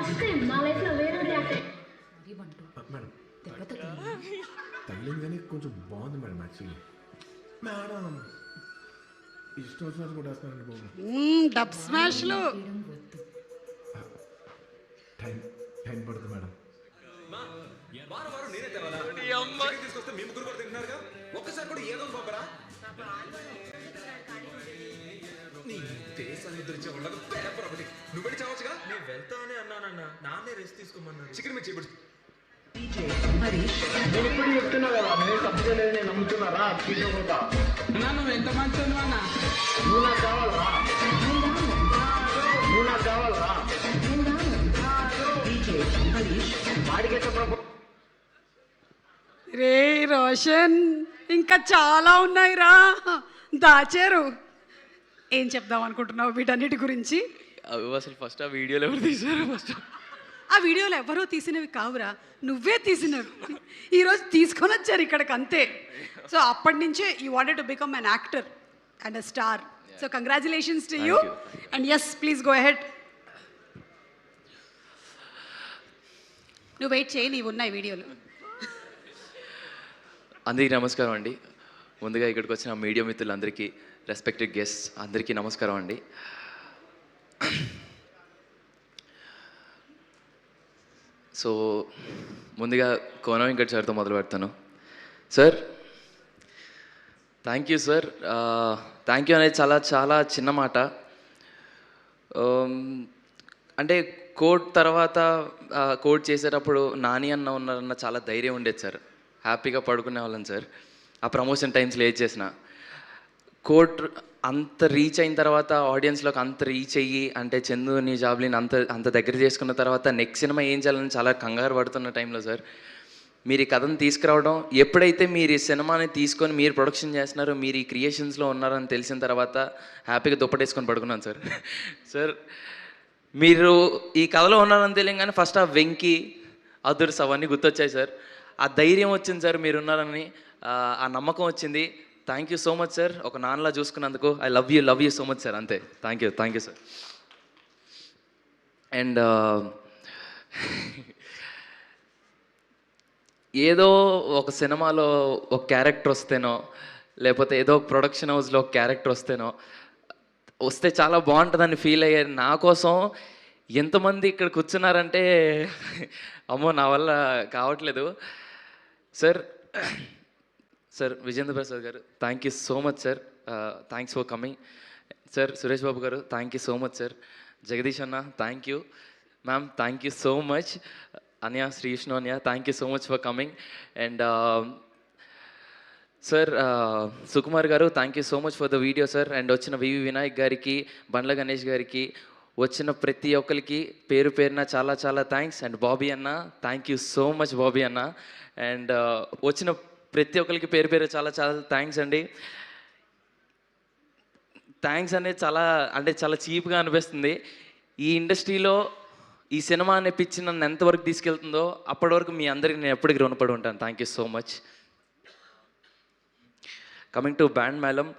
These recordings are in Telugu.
ఫస్ట్ టైం నా లైఫ్లో వేరే రియాక్ట్ మేడం తగిలింది కానీ కొంచెం బాగుంది మేడం యాక్చువల్లీ. మేడం ఇష్టం వచ్చినట్టు కూడా వేస్తున్నారండి బాబు. డబ్ స్మాష్లు టైం పడుతుంది మేడం. తీసుకొస్తే మీ ముగ్గురు కూడా తింటున్నారుగా, ఒక్కసారి కూడా ఏదో పంపరా. నీ దేశాన్ని తెరిచే వాళ్ళకు పేపర్ ఒకటి నువ్వు వెళ్ళి చావచ్చుగా. నేను వెళ్తానే అన్నానన్నా, నాన్నే రెస్ట్ తీసుకోమన్నాను. చికెన్ మీద చేయబడి నేను ఇప్పుడు చెప్తున్నా కదా, నేను తప్పు చేయలేదు, నేను నమ్ముతున్నారా తీసుకోకుండా. నువ్వు ఎంత మంచి అన్న నువ్వు నాకు కావాలరా, నువ్వు నాకు కావాలరా. వాడికి ఎట్లా రే రోషన్, ఇంకా చాలా ఉన్నాయిరా, దాచారు. ఏం చెప్దాం అనుకుంటున్నావు వీటన్నిటి గురించి? అవి అసలు ఫస్ట్ ఆ వీడియోలో ఎవరు తీశారు? ఫస్ట్ ఆ వీడియోలో ఎవరో తీసినవి కావురా, నువ్వే తీసినవి. ఈరోజు తీసుకొని వచ్చారు ఇక్కడికి, అంతే. సో అప్పటి నుంచే you wanted to become an actor and a star. So congratulations to you. And yes, please go ahead. నువ్వు వెయిట్ చేయి, నీవు ఉన్నాయి వీడియోలు. అందరికీ నమస్కారం అండి. ముందుగా ఇక్కడికి వచ్చిన మీడియా మిత్రులందరికీ, రెస్పెక్టెడ్ గెస్ట్స్ అందరికీ నమస్కారం అండి. సో ముందుగా కోన వెంకట్ సార్తో మొదలు పెడతాను. Sir, thank you sir. Thank you అనేది చాలా చాలా చిన్న మాట. అంటే కోడ్ తర్వాత కోడ్ చేసేటప్పుడు నాని అన్న ఉన్నారన్న చాలా ధైర్యం ఉండేది సార్. హ్యాపీగా పడుకునే వాళ్ళం సార్. ఆ ప్రమోషన్ టైమ్స్ లేట్ చేసిన కోడ్ అంత రీచ్ అయిన తర్వాత, ఆడియన్స్లోకి అంత రీచ్ అయ్యి, అంటే చందుని జాబ్లీని అంత దగ్గర చేసుకున్న తర్వాత నెక్స్ట్ సినిమా ఏం చేయాలని చాలా కంగారు పడుతున్న టైంలో సార్ మీరు ఈ కథను తీసుకురావడం, ఎప్పుడైతే మీరు ఈ సినిమాని తీసుకొని మీరు ప్రొడక్షన్ చేస్తున్నారో, మీరు ఈ క్రియేషన్స్లో ఉన్నారని తెలిసిన తర్వాత హ్యాపీగా దుప్పటేసుకొని పడుకున్నాను సార్. సార్, మీరు ఈ కథలో ఉన్నారని తెలియగానే ఫస్ట్ ఆ వెంకీ, అదుర్స్ అవన్నీ గుర్తొచ్చాయి సార్. ఆ ధైర్యం వచ్చింది సార్, మీరున్నారని ఆ నమ్మకం వచ్చింది. Thank you so much sir. ఒక నాన్నలా చూసుకున్నందుకు I love you so much sir. అంతే. Thank you sir. అండ్ ఏదో ఒక సినిమాలో ఒక క్యారెక్టర్ వస్తేనో, లేకపోతే ఏదో ప్రొడక్షన్ హౌస్లో ఒక క్యారెక్టర్ వస్తే చాలా బాగుంటుందని ఫీల్ అయ్యారు. నా కోసం ఎంతమంది ఇక్కడ కూర్చున్నారంటే అమ్మో నా వల్ల కావట్లేదు sir. Sir Vijendra Prasad garu, thank you so much sir. Thanks for coming sir. Suresh Babu garu, thank you so much sir. Jagadish అన్న, thank you. Ma'am, thank you so much. Anya, Sri Vishnu Anya, thank you so much for coming. And sir Sukumar garu, thank you so much for the video sir. And వచ్చిన వివి వినాయక్ గారికి, బండ్ల గణేష్ గారికి, వచ్చిన ప్రతి ఒక్కరికి పేరు పేరున చాలా చాలా థ్యాంక్స్. అండ్ బాబీ అన్న, thank you so much Bobby అన్న. అండ్ వచ్చిన ప్రతి ఒక్కరికి పేరు పేరు చాలా చాలా థ్యాంక్స్ అండి. థ్యాంక్స్ అనేది చాలా చీప్గా అనిపిస్తుంది. ఈ ఇండస్ట్రీలో ఈ సినిమా అనే పిచ్చి నన్ను ఎంతవరకు తీసుకెళ్తుందో అప్పటి వరకు మీ అందరికీ నేను ఎప్పటికీ రుణపడి ఉంటాను. Thank you so much. Coming to Band Melam,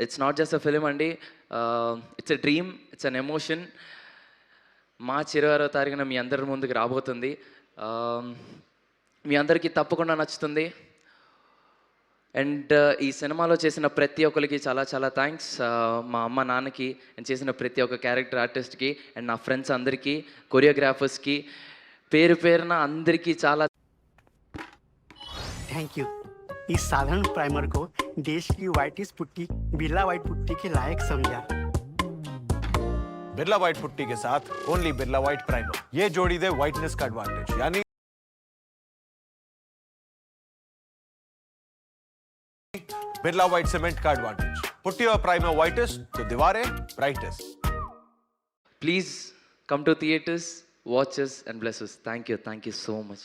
it's not just a film అండి, it's a dream, it's an emotion. మార్చి 26వ తారీఖున మీ అందరి ముందుకు రాబోతుంది. మీ అందరికీ తప్పకుండా నచ్చుతుంది. అండ్ ఈ సినిమాలో చేసిన ప్రతి ఒక్కరికి చాలా చాలా థ్యాంక్స్. మా అమ్మ నాన్నకి, అండ్ చేసిన ప్రతి ఒక్క క్యారెక్టర్ ఆర్టిస్ట్కి, అండ్ నా ఫ్రెండ్స్ అందరికీ, కొరియోగ్రాఫర్స్కి, పేరు పేరున అందరికీ చాలా थैंक यू. इस साधारण प्राइमर को देश की वाइटिस पुट्टी बिरला वाइट पुट्टी के लायक समझा. बिरला वाइट पुट्टी के साथ ओनली बिरला वाइट प्राइमर, ये जोड़ी दे वाइटनेस का एडवांटेज, यानी बिरला वाइट सीमेंट का एडवांटेज. पुट्टी और प्राइमर वाइटेस्ट तो दीवारें brightest. Please come to theatres, watch us and bless us. Thank you so much.